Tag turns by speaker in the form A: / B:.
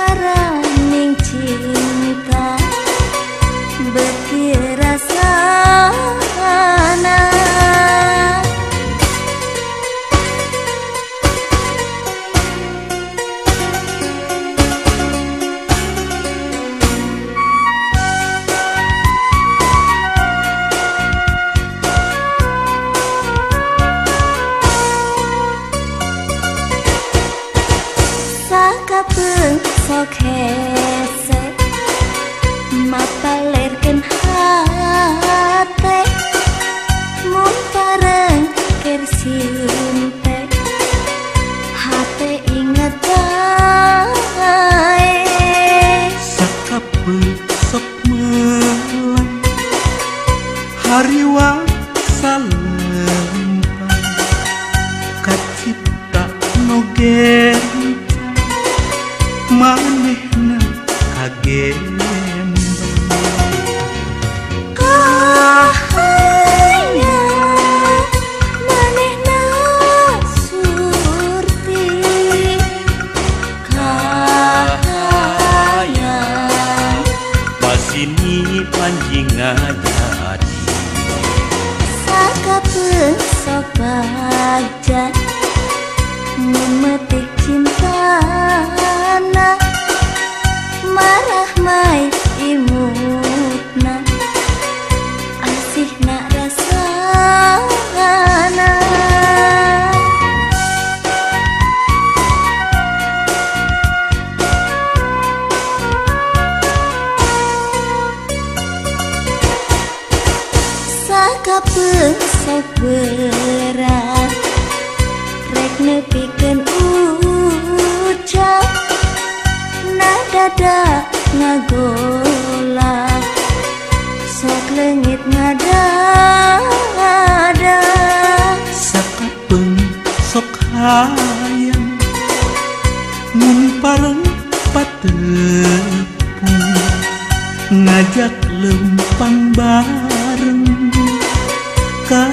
A: paraning cinta beuki rasana sakapeung sok hese mapalerkeun hate mun pareng keur simpe hate inget bae
B: sakapeung sok melang hariwa salempang kacipta nogen manehna kagembang
A: kahayang manehna surti kahayang
B: pasini panjing ngajadi
A: sakapeung sok bagja memetih cintana marah mai imutna asihna rasana sakapeung sok berat rek nepikeun ucap nadada ngagolak sok leungit ngadada
B: sakapeung sok hayang mun pareng patepung ngajak lempang bareng ka